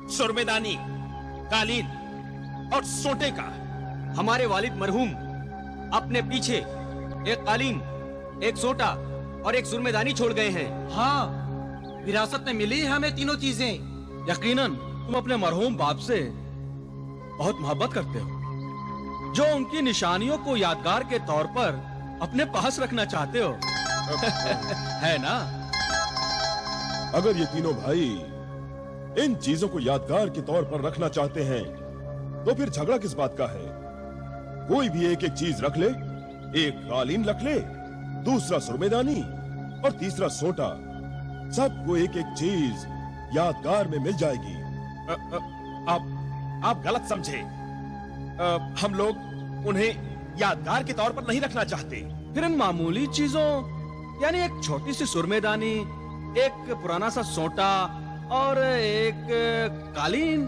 सुरमेदानी, कालीन और सोटे का। हमारे वालिद मरहूम अपने पीछे एक कालीन, एक सोटा और एक सुरमेदानी छोड़ गए हैं। हाँ, विरासत में मिली है हमें तीनों चीजें। यकीनन तुम अपने मरहूम बाप से बहुत मोहब्बत करते हो, जो उनकी निशानियों को यादगार के तौर पर अपने पास रखना चाहते हो। है ना? अगर ये तीनों भाई इन चीजों को यादगार के तौर पर रखना चाहते हैं तो फिर झगड़ा किस बात का है? कोई भी एक एक चीज रख ले, एक कालीन रख ले, दूसरा सुरमेदानी और तीसरा सोटा। सबको एक एक चीज यादगार में मिल जाएगी। आप गलत समझे। हम लोग उन्हें यादगार के तौर पर नहीं रखना चाहते। फिर इन मामूली चीजों यानी एक छोटी सी सुरमेदानी, एक पुराना सा सोटा और एक कालीन,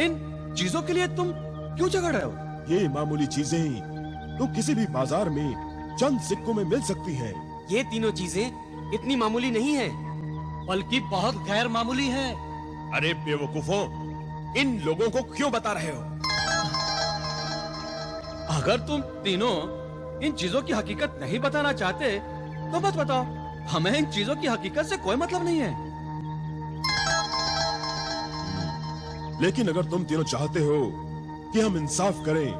इन चीजों के लिए तुम क्यों झगड़ रहे हो? ये मामूली चीजें तो किसी भी बाजार में चंद सिक्कों में मिल सकती हैं। ये तीनों चीजें इतनी मामूली नहीं है, बल्कि बहुत गैर मामूली है। अरे बेवकूफों, इन लोगों को क्यों बता रहे हो? अगर तुम तीनों इन चीजों की हकीकत नहीं बताना चाहते तो मत बताओ। हमें इन चीजों की हकीकत से कोई मतलब नहीं है। लेकिन अगर तुम तीनों चाहते हो कि हम इंसाफ करें,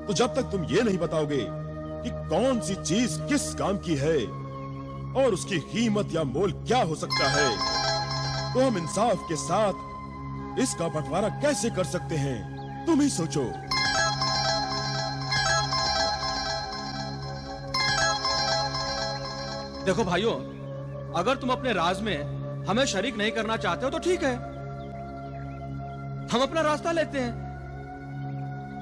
तो जब तक तुम ये नहीं बताओगे कि कौन सी चीज किस काम की है और उसकी कीमत या मोल क्या हो सकता है, तो हम इंसाफ के साथ इसका बंटवारा कैसे कर सकते हैं? तुम ही सोचो। देखो भाइयों, अगर तुम अपने राज में हमें शरीक नहीं करना चाहते हो तो ठीक है, हम अपना रास्ता लेते हैं।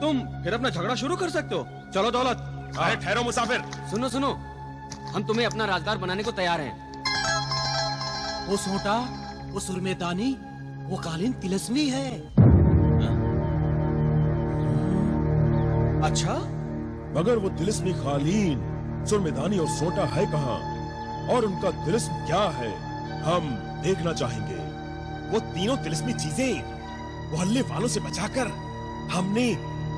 तुम फिर अपना झगड़ा शुरू कर सकते हो। चलो दौलत। अरे ठहरो मुसाफिर। सुनो सुनो, हम तुम्हें अपना राजदार बनाने को तैयार हैं। वो सोटा, वो सुरमेदानी, वो कालीन तिलस्मी है। अच्छा, मगर वो तिलिस्मी कालीन, सुरमेदानी और सोटा है कहाँ और उनका तिलिस्म क्या है, हम देखना चाहेंगे। वो तीनों तिलिस्मी चीजें मोहल्ले वालों से बचाकर हमने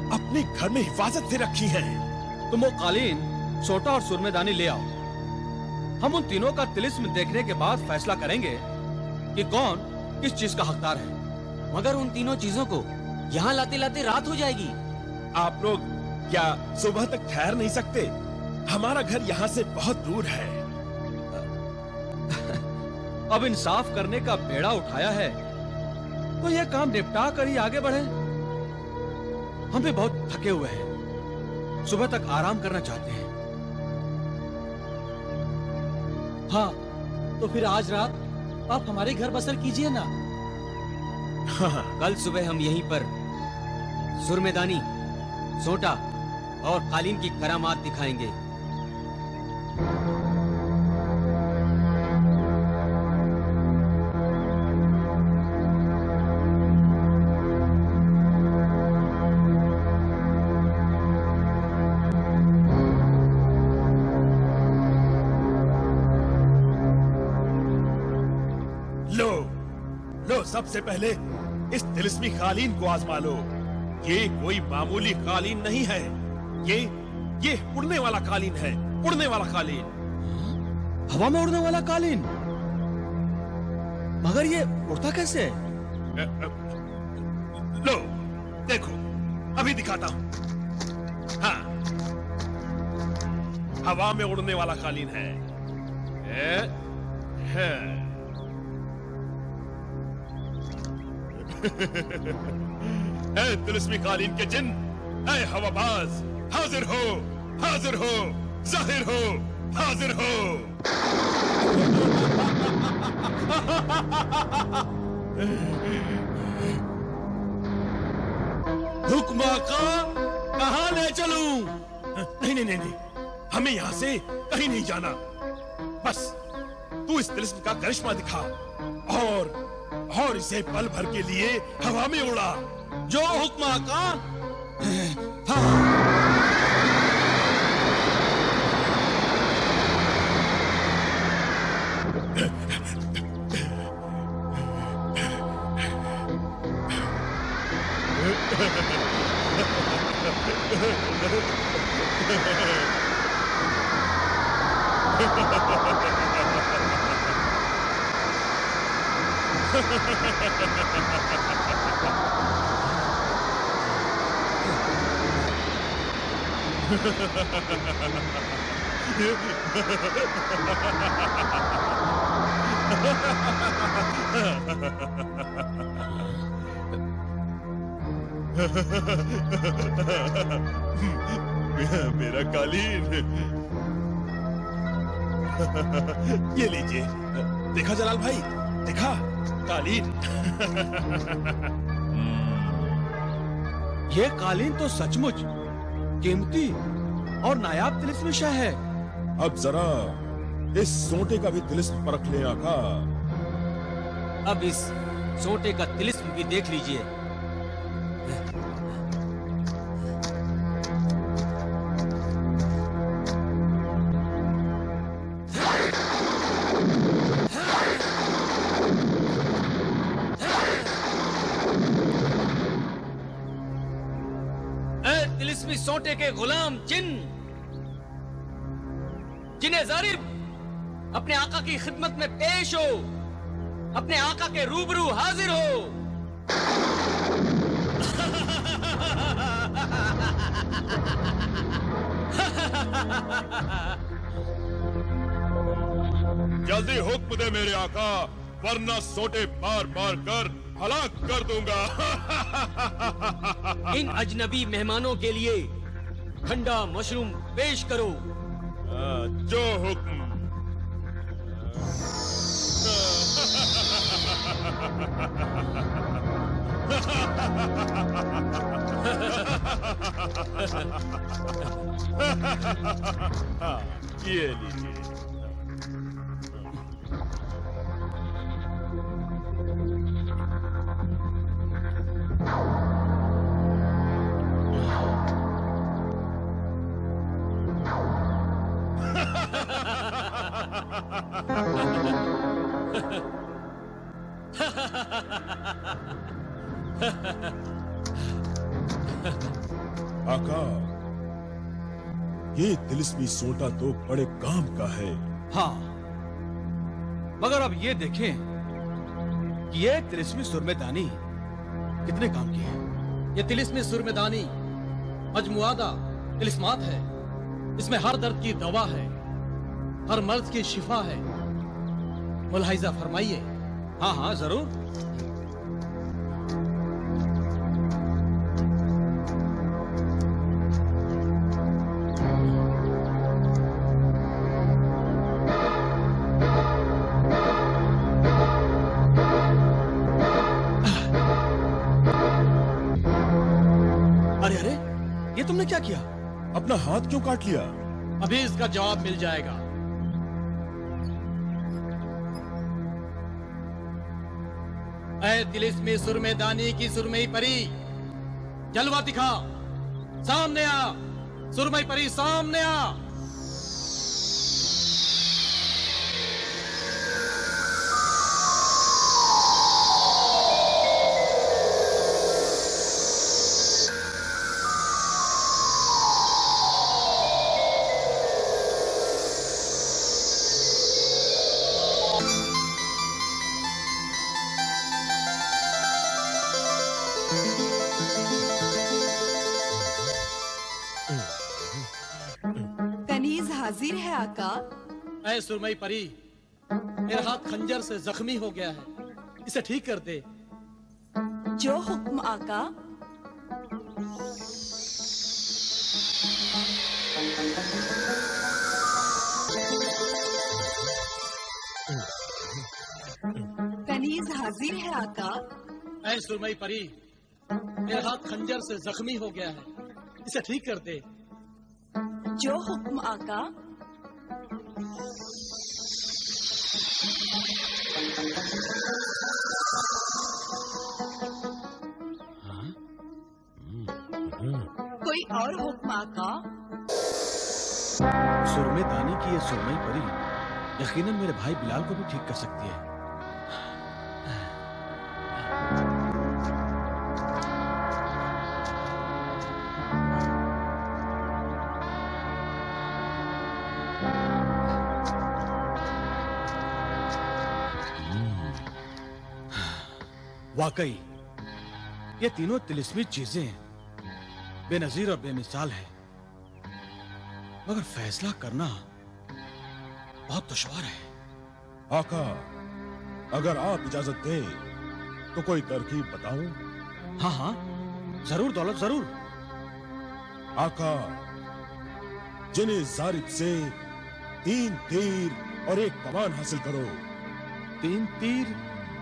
अपने घर में हिफाजत से रखी हैं। तुम वो कालीन, सोटा और सुरमेदानी ले आओ। हम उन तीनों का तिलिस्म देखने के बाद फैसला करेंगे कि कौन किस चीज का हकदार है। मगर उन तीनों चीजों को यहाँ लाते लाते रात हो जाएगी। आप लोग क्या सुबह तक ठहर नहीं सकते? हमारा घर यहाँ से बहुत दूर है। अब इंसाफ करने का बेड़ा उठाया है तो यह काम निपटा कर ही आगे बढ़े। हम भी बहुत थके हुए हैं, सुबह तक आराम करना चाहते हैं। हाँ, तो फिर आज रात आप हमारे घर बसर कीजिए ना। कल सुबह हम यहीं पर सुरमेदानी, सोटा और कालीन की करामात दिखाएंगे। सबसे पहले इस तिलिस्मी कालीन को आजमा लो। ये कोई मामूली कालीन नहीं है, ये उड़ने वाला कालीन है। उड़ने वाला कालीन। हवा में उड़ने वाला कालीन? मगर ये उड़ता कैसे है? लो देखो, अभी दिखाता हूं। हाँ, हवा में उड़ने वाला कालीन है। ऐ तिलिस्मी कालीन के जिन, ऐ हवाबाज, हाजिर हो, हाजिर हो, जाहिर हो, हाजिर हो। हुक्म का कहां ले चलूं? नहीं नहीं नहीं नहीं, हमें यहाँ से कहीं नहीं जाना। बस तू इस तिलिस्म का करिश्मा दिखा और इसे पल भर के लिए हवा में उड़ा। जो हुक्म का। मेरा कालीन। ये लीजिए, देखा जलाल भाई, देखा कालीन। ये कालीन तो सचमुच कीमती और नायाब तिलिस्मी शय है। अब जरा इस सोटे का भी तिलिस्म परख ले आका। अब इस सोटे का तिलिस्म भी देख लीजिए। तिलिस्मी सोटे के गुलाम जिन्हें जारिब अपने आका की खिदमत में पेश हो, अपने आका के रूबरू हाजिर हो। जल्दी हुक्म दे मेरे आका, वरना सोटे मार मार कर हलाक कर दूंगा। इन अजनबी मेहमानों के लिए ठंडा मशरूम पेश करो। जो हुक्म। ये लीजिए। आका, ये तिलिस्मी सोटा तो बड़े काम का है। हाँ, मगर अब ये देखें कि ये तिलिस्मी सुरमेदानी कितने काम की है। ये तिलिस्मी सुरमेदानी मजमुआदा तिलिस्मात है। इसमें हर दर्द की दवा है, हर मर्ज की शिफा है। मुलाहिजा फरमाइए। हाँ हाँ जरूर। अरे अरे, ये तुमने क्या किया? अपना हाथ क्यों काट लिया? अभी इसका जवाब मिल जाएगा। ऐ तिलिस्मी सुरमेदानी की सुरमई परी, जलवा दिखा, सामने आ। सुरमई परी सामने आ। कनीज हाजिर है आका। ऐ सुरमई परी, मेरा हाथ खंजर से जख्मी हो गया है, इसे ठीक कर दे। जो हुक्म आका। कनीज हाजिर है आका। ऐ सुरमई परी, मेरा हाथ खंजर से जख्मी हो गया है, इसे ठीक कर दे। जो हुक्म आका। कोई और हुक्म आका। सुरमेदानी की ये सुरमई परी यकीनन मेरे भाई बिलाल को भी ठीक कर सकती है। वाकई ये तीनों तिलिस्मी चीजें बेनजीर और बेमिसाल हैं, मगर फैसला करना बहुत दुश्वार है। आका, अगर आप इजाजत दें तो कोई तरकीब बताऊं? हाँ हाँ, जरूर दौलत, जरूर। आका, जिन्हें जारिब से 3 तीर और 1 कमान हासिल करो। 3 तीर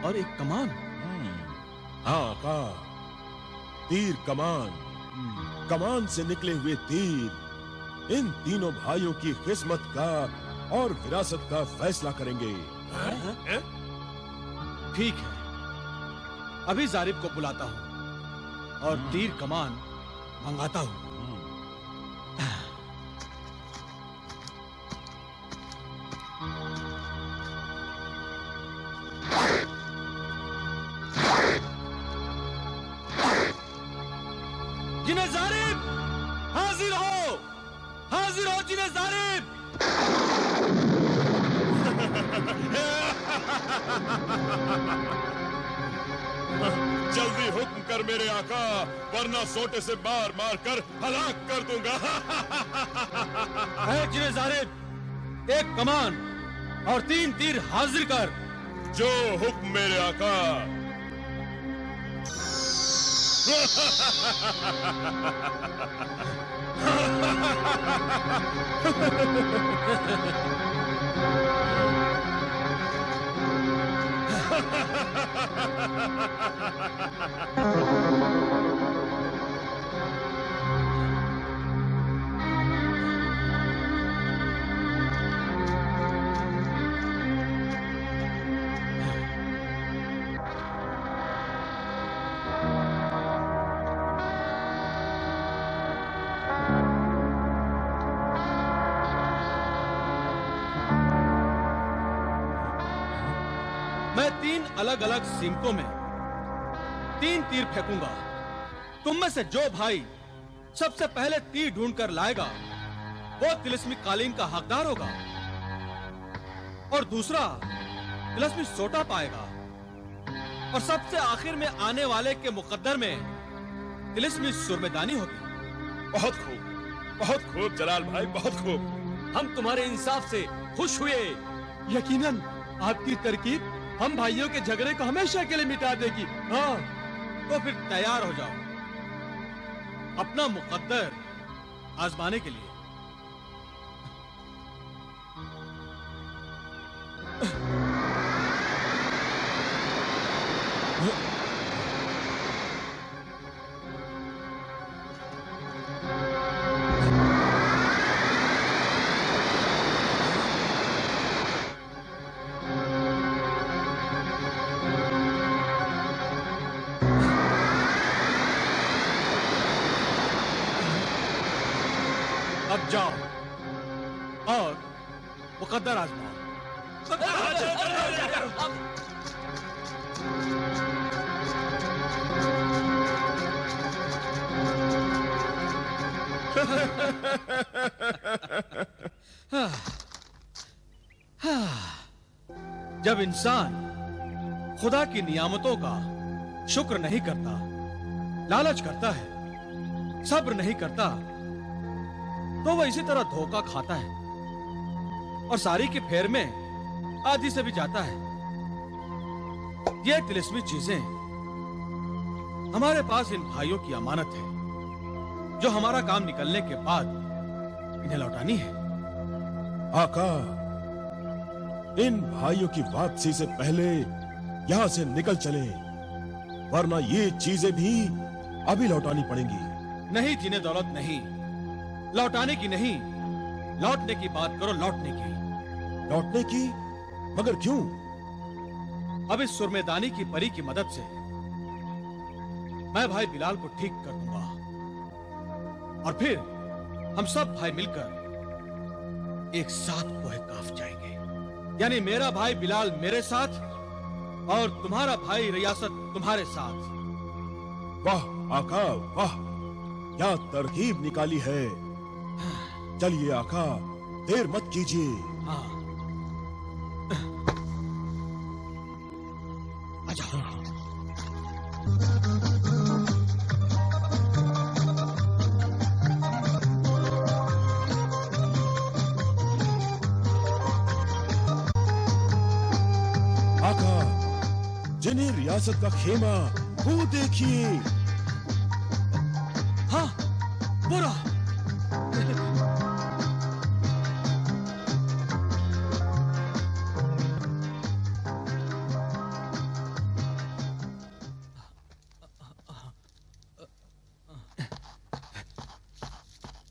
और 1 कमान? हाँ आका, तीर कमान, कमान से निकले हुए तीर इन तीनों भाइयों की किस्मत का और विरासत का फैसला करेंगे। ठीक है, अभी जारिब को बुलाता हूं और तीर कमान मंगाता हूं। जिन्हें जारिब, हाजिर हो, हाजिर हो जिन्हें जारिब। जल्दी हुक्म कर मेरे आका, वरना सोटे से मार मार कर हलाक कर दूंगा। है जिन्हें जारिब, 1 कमान और 3 तीर हाजिर कर। जो हुक्म मेरे आका। मैं 3 अलग अलग सीमतों में 3 तीर फेंकूंगा। तुम में से जो भाई सबसे पहले तीर ढूंढ कर लाएगा वो तिलिस्मी कालीन का हकदार होगा और दूसरा तिलिस्मी सोटा पाएगा और सबसे आखिर में आने वाले के मुकद्दर में तिलिस्मी सुरमेदानी होगी। बहुत खूब जलाल भाई, बहुत खूब। हम तुम्हारे इंसाफ से खुश हुए। यकीनन आपकी तरकीब हम भाइयों के झगड़े को हमेशा के लिए मिटा देगी। हाँ, तो फिर तैयार हो जाओ अपना मुकद्दर आजमाने के लिए। अब जाओ और मुकद्दर आजमाओ। जब इंसान खुदा की नियामतों का शुक्र नहीं करता, लालच करता है, सब्र नहीं करता, तो वह इसी तरह धोखा खाता है और सारी के फेर में आधी से भी जाता है। ये तिलिस्मी चीजें हमारे पास इन भाइयों की अमानत है जो हमारा काम निकलने के बाद इन्हें लौटानी है। आका, इन भाइयों की वापसी से पहले यहाँ से निकल चले, वरना ये चीजें भी अभी लौटानी पड़ेंगी। नहीं जिन्हें दौलत, नहीं, लौटाने की नहीं, लौटने की बात करो, लौटने की। लौटने की? मगर क्यों? अब इस सुरमेदानी की परी की मदद से मैं भाई बिलाल को ठीक कर दूंगा और फिर हम सब भाई मिलकर एक साथ कोहे काफ जाएंगे। यानी मेरा भाई बिलाल मेरे साथ और तुम्हारा भाई रियासत तुम्हारे साथ। वाह आका, वाह, क्या तरकीब निकाली है। चलिए आका, देर मत कीजिए। हाँ, आ जाओ। आका, जिन्हें रियासत का खेमा वो देखिए। हाँ, वो रहा।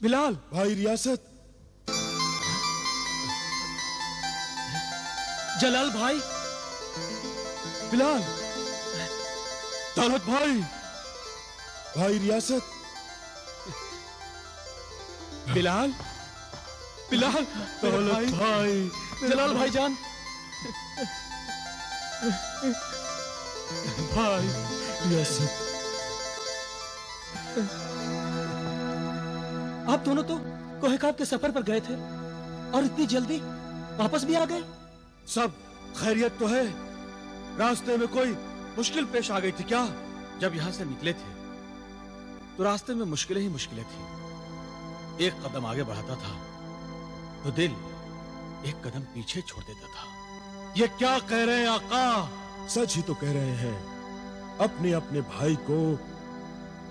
बिलाल, भाई रियासत, जलाल भाई, बिलाल, दौलत भाई, भाई रियासत, बिलाल, बिलाल, दौलत भाई, जलाल भाईजान, भाई रियासत। आप दोनों तो कोहकाब के सफर पर गए थे और इतनी जल्दी वापस भी आ गए। सब खैरियत तो है? रास्ते में कोई मुश्किल पेश आ गई थी क्या? जब यहां से निकले थे तो रास्ते में मुश्किलें ही मुश्किलें थी। एक कदम आगे बढ़ाता था तो दिल एक कदम पीछे छोड़ देता था। ये क्या कह रहे हैं आका? सच ही तो कह रहे हैं। अपने अपने भाई को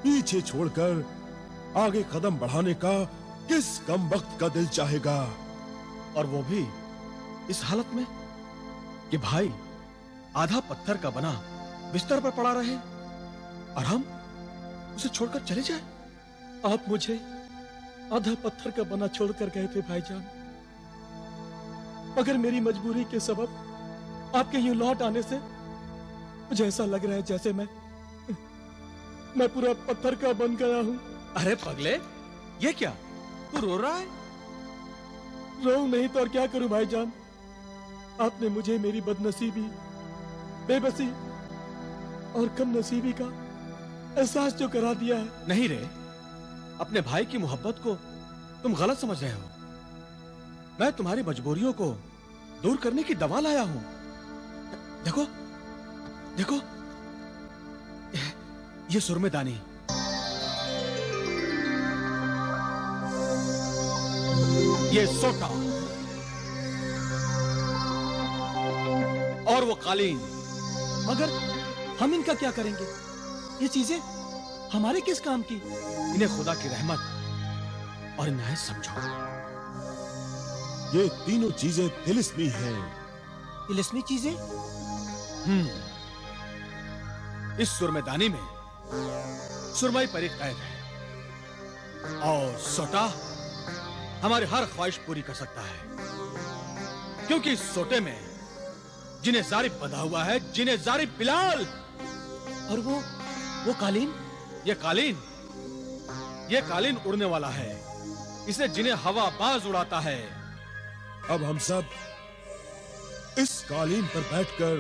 पीछे छोड़कर आगे कदम बढ़ाने का किस कम वक्त का दिल चाहेगा? और वो भी इस हालत में कि भाई आधा पत्थर का बना बिस्तर पर पड़ा रहे और हम उसे छोड़कर चले जाए। आप मुझे आधा पत्थर का बना छोड़कर गए थे भाईजान, मगर मेरी मजबूरी के सबब आपके यूं लौट आने से मुझे ऐसा लग रहा है जैसे मैं पूरा पत्थर का बन गया हूं। अरे पगले, ये क्या? तू रो रहा है? रो नहीं तो और क्या करूं भाईजान? आपने मुझे मेरी बदनसीबी, बेबसी और कम नसीबी का एहसास जो करा दिया है। नहीं रे, अपने भाई की मोहब्बत को तुम गलत समझ रहे हो। मैं तुम्हारी मजबूरियों को दूर करने की दवा लाया हूं। देखो देखो, ये सुरमेदानी, ये सोटा और वो कालीन। मगर हम इनका क्या करेंगे? ये चीजें हमारे किस काम की? इन्हें खुदा की रहमत और इनायत समझो। ये तीनों चीजें तिलिस्मी हैं। तिलिस्मी चीजें? इस सुरमेदानी में सुरमई परी कैद है और सोटा हमारी हर ख्वाहिश पूरी कर सकता है, क्योंकि इस सोटे में जिन्हें जारिब बंधा हुआ है, जिन्हें जारिब बिलाल। और वो कालीन? ये कालीन उड़ने वाला है। इसे जिन्हें हवा बाज उड़ाता है। अब हम सब इस कालीन पर बैठकर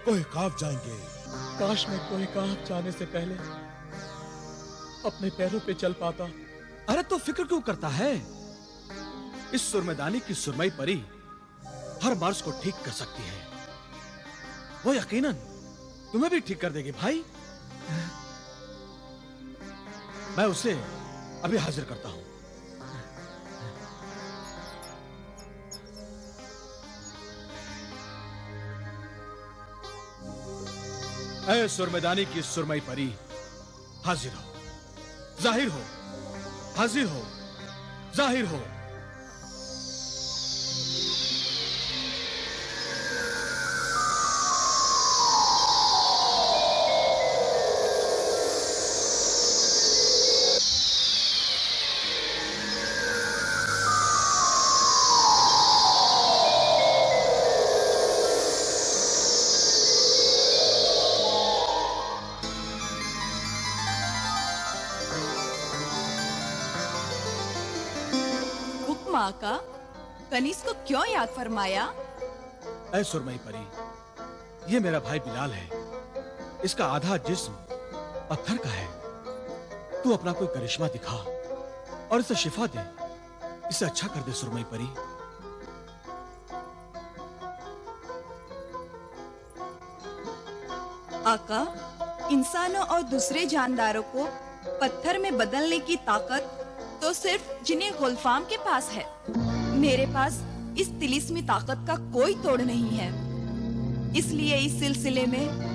कोहकाफ जाएंगे। काश मैं कोहकाफ जाने से पहले अपने पैरों पे चल पाता। अरे तो फिक्र क्यों करता है? इस सुरमेदानी की सुरमई परी हर मर्ज को ठीक कर सकती है। वो यकीनन तुम्हें भी ठीक कर देगी भाई। मैं उसे अभी हाजिर करता हूं। ऐ सुरमेदानी की सुरमई परी, हाजिर हो, जाहिर हो, हाजिर हो, जाहिर हो। आका, कनीज को क्यों याद फरमाया? ऐ सुरमई परी, ये मेरा भाई बिलाल है। इसका आधा जिस्म पत्थर का है। तू अपना कोई करिश्मा दिखा और इसे शिफा दे। इसे अच्छा कर दे सुरमई परी। आका, इंसानों और दूसरे जानदारों को पत्थर में बदलने की ताकत तो सिर्फ जिन्हें गुलफाम के पास है। मेरे पास इस तिलिस्मी ताकत का कोई तोड़ नहीं है। इसलिए इस सिलसिले में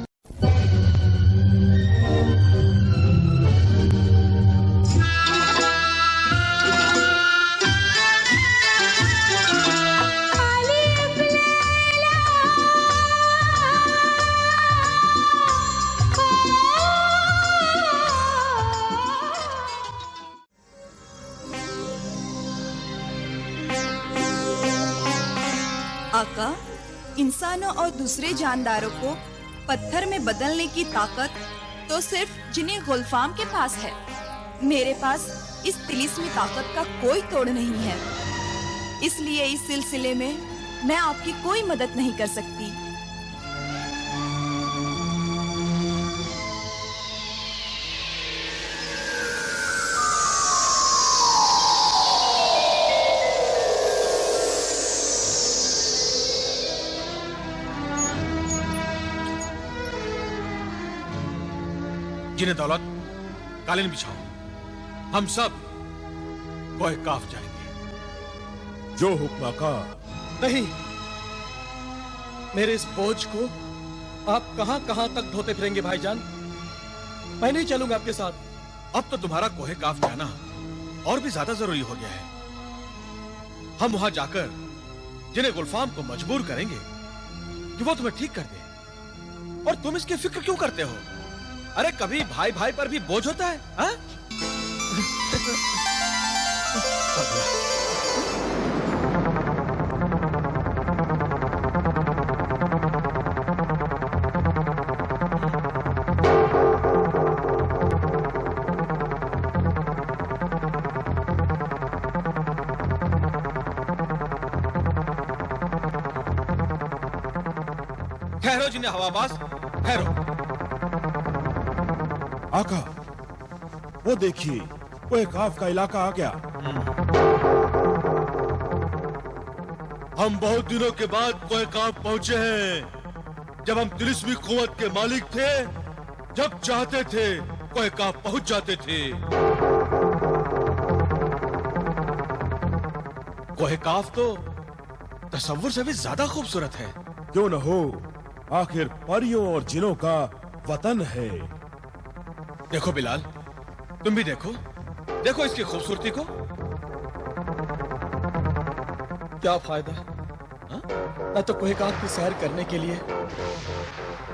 आका, इंसानों और दूसरे जानदारों को पत्थर में बदलने की ताकत तो सिर्फ जिन्हें गुलफाम के पास है। मेरे पास इस तिलिस्मी ताकत का कोई तोड़ नहीं है। इसलिए इस सिलसिले में मैं आपकी कोई मदद नहीं कर सकती। जिन्हें दौलत, कालीन बिछाओ, हम सब कोहे काफ जाएंगे। जो हुक्म आका। नहीं, मेरे इस बोझ को आप कहां कहां तक ढोते फिरेंगे भाईजान? मैं नहीं चलूंगा आपके साथ। अब तो तुम्हारा कोहे काफ जाना और भी ज्यादा जरूरी हो गया है। हम वहां जाकर जिन्हें गुलफाम को मजबूर करेंगे कि वो तुम्हें ठीक कर दे, और तुम इसकी फिक्र क्यों करते हो? अरे कभी भाई भाई पर भी बोझ होता है, हाँ? ठहरो जिन्हें हवाबाज, ठहरो। आका, वो देखिए, कोहे काफ का इलाका आ गया। हम बहुत दिनों के बाद कोहे काफ पहुंचे हैं। जब हम तिलिस्मी कुव्वत के मालिक थे, जब चाहते थे कोहे काफ पहुंच जाते थे। कोहे काफ तो तसव्वुर से भी ज्यादा खूबसूरत है। क्यों न हो, आखिर परियों और जिनों का वतन है। देखो बिलाल, तुम भी देखो, देखो इसकी खूबसूरती को। क्या फायदा? मैं तो कोहे काफ की सैर करने के लिए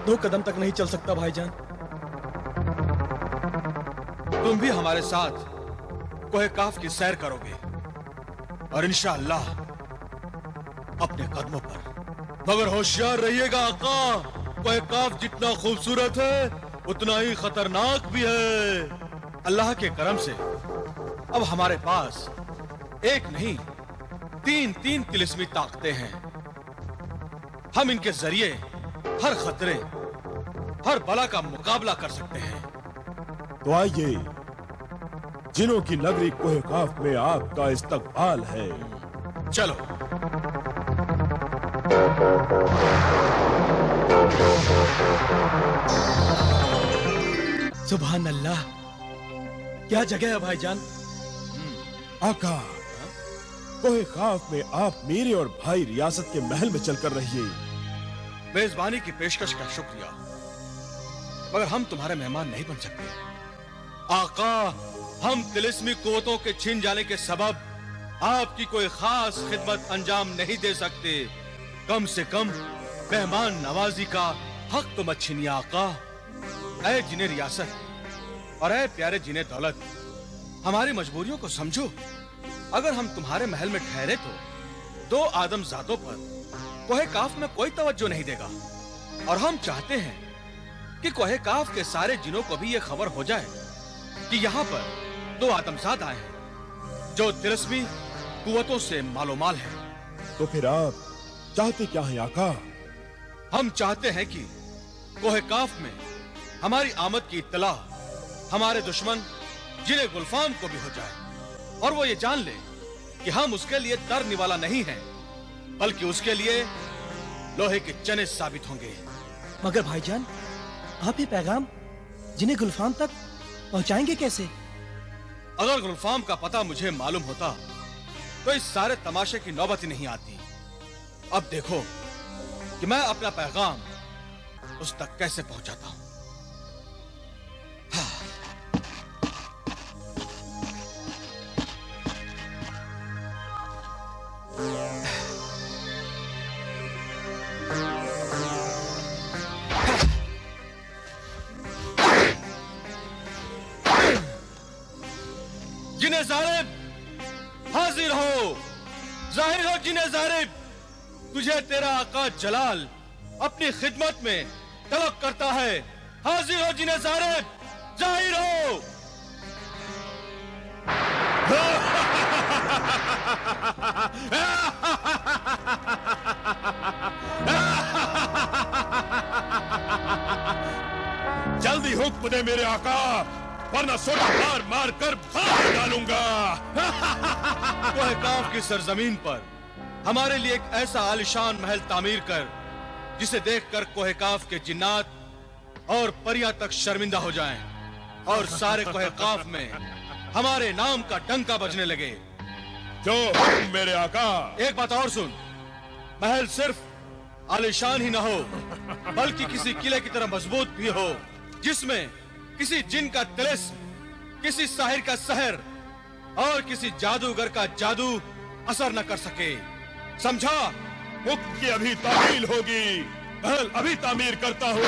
2 कदम तक नहीं चल सकता भाईजान। तुम भी हमारे साथ कोहे काफ की सैर करोगे और इंशाअल्लाह अपने कदमों पर। मगर होशियार रहिएगा आका, कोहे काफ जितना खूबसूरत है उतना ही खतरनाक भी है। अल्लाह के करम से अब हमारे पास एक नहीं 3 तिलिस्मी ताकतें हैं। हम इनके जरिए हर खतरे, हर बला का मुकाबला कर सकते हैं। तो आइए, जिनों की नगरी कोहे काफ में आपका इस्तकबाल है। चलो। सुभान अल्लाह, क्या जगह है भाईजान। आका, कोहे काफ में आप मेरे और भाई रियासत के महल में चलकर रहिए। मेजबानी की पेशकश का शुक्रिया, मगर हम तुम्हारे मेहमान नहीं बन सकते। आका, हम तिलिस्मी कुव्वतों के छिन जाने के सबब आपकी कोई खास खिदमत अंजाम नहीं दे सकते। कम से कम मेहमान नवाजी का हक तो मत छीनिए आका। ऐ जिन्हें रियासत और ऐ प्यारे जिन्हें दौलत, हमारी मजबूरियों को समझो। अगर हम तुम्हारे महल में ठहरे तो 2 आदमजादों पर कोहे काफ में कोई तवज्जो नहीं देगा, और हम चाहते हैं कि कोहे काफ के सारे जिनों को भी ये खबर हो जाए कि यहाँ पर 2 आदमजाद आए हैं जो तिलिस्मी कुव्वतों से मालोमाल हैं। तो फिर आप चाहते क्या हैं आका? हम चाहते हैं कि कोहे काफ में हमारी आमद की इत्तला हमारे दुश्मन जिन्हें गुलफाम को भी हो जाए, और वो ये जान ले कि हम उसके लिए तर निवाला नहीं हैं, बल्कि उसके लिए लोहे के चने साबित होंगे। मगर भाईजान, आप ये पैगाम जिन्हें गुलफाम तक पहुंचाएंगे कैसे? अगर गुलफाम का पता मुझे मालूम होता तो इस सारे तमाशे की नौबत ही नहीं आती। अब देखो कि मैं अपना पैगाम उस तक कैसे पहुंचाता हूं। जिन्हें जारिब हाजिर हो, जाहिर हो जिन्हें जारिब, तुझे तेरा आका जलाल अपनी खिदमत में तलब करता है। हाजिर हो जिन्हें जारिब, जाहिर हो। जल्दी हुक्म दे मेरे आका, वरना सोटा मार मार कर बाहर डालूंगा। कोहकाफ की सरजमीन पर हमारे लिए एक ऐसा आलिशान महल तामीर कर जिसे देखकर कोहकाफ के जिन्नात और परियां तक शर्मिंदा हो जाएं और सारे कोहकाफ में हमारे नाम का डंका बजने लगे। जो हुक्म मेरे आका। एक बात और सुन, महल सिर्फ आलिशान ही ना हो बल्कि किसी किले की तरह मजबूत भी हो, जिसमें किसी जिन का तिलिस्म, किसी साहिर का सहर और किसी जादूगर का जादू असर न कर सके। समझा? हुक्म की अभी तामील होगी, महल अभी तामीर करता हूँ।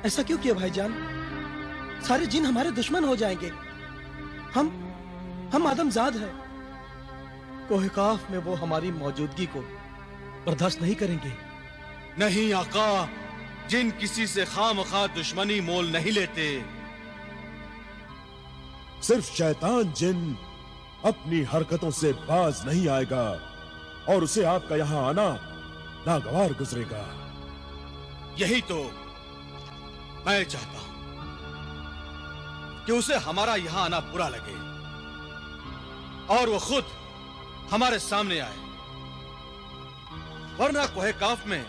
ऐसा क्यों किया भाईजान? सारे जिन हमारे दुश्मन हो जाएंगे। हम आदमजाद हैं। कोहकाफ में वो हमारी मौजूदगी को बर्दाश्त नहीं करेंगे। नहीं आका, जिन किसी से खामखा दुश्मनी मोल नहीं लेते। सिर्फ शैतान जिन अपनी हरकतों से बाज नहीं आएगा और उसे आपका यहां आना नागवार गुजरेगा। यही तो मैं चाहता हूं कि उसे हमारा यहां आना बुरा लगे और वो खुद हमारे सामने आए, वरना कोहकाफ में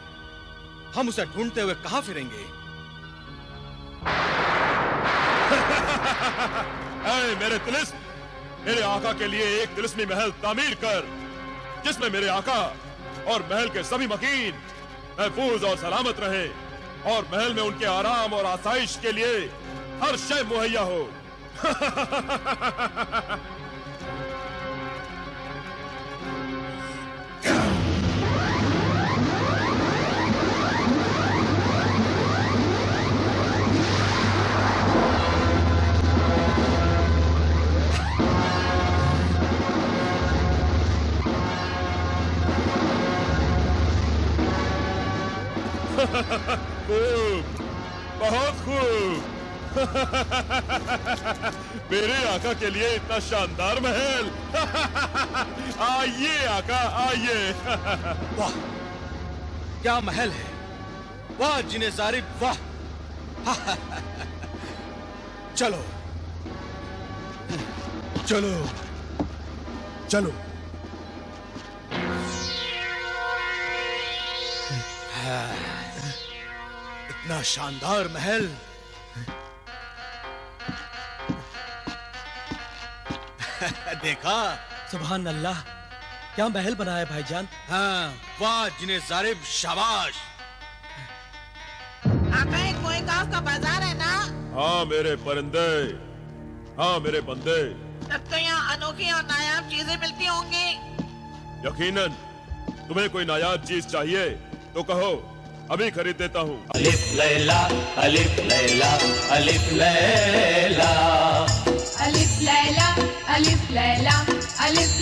हम उसे ढूंढते हुए कहां फिरेंगे। ऐ मेरे तिलिस्म, मेरे आका के लिए एक तिलिस्मी महल तामीर कर, जिसमें मेरे आका और महल के सभी मकीन महफूज और सलामत रहे और महल में उनके आराम और आसाइश के लिए हर शय मुहैया हो। खूब, बहुत खूब। मेरे आका के लिए इतना शानदार महल। आइए आका, आइए। वाह, क्या महल है! वाह जिन्हें जारिब, वाह। चलो चलो चलो। इतना शानदार महल देखा? सुभान अल्लाह, क्या महल बनाया भाईजान। हाँ, वाह जिन्हें जारिब, शाबाश। आका एक कोहकाफ का बाजार है ना? हाँ मेरे परिंदे, हाँ मेरे बंदे। तब तो यहाँ अनोखी और नायाब चीजें मिलती होंगी। यकीनन। तुम्हें कोई नायाब चीज चाहिए तो कहो, अभी खरीद देता हूँ। अलिफ लैला, अलिफ लैला, अलिफ लैला, अलिफ लैला, अलिफ लैला, अलिफ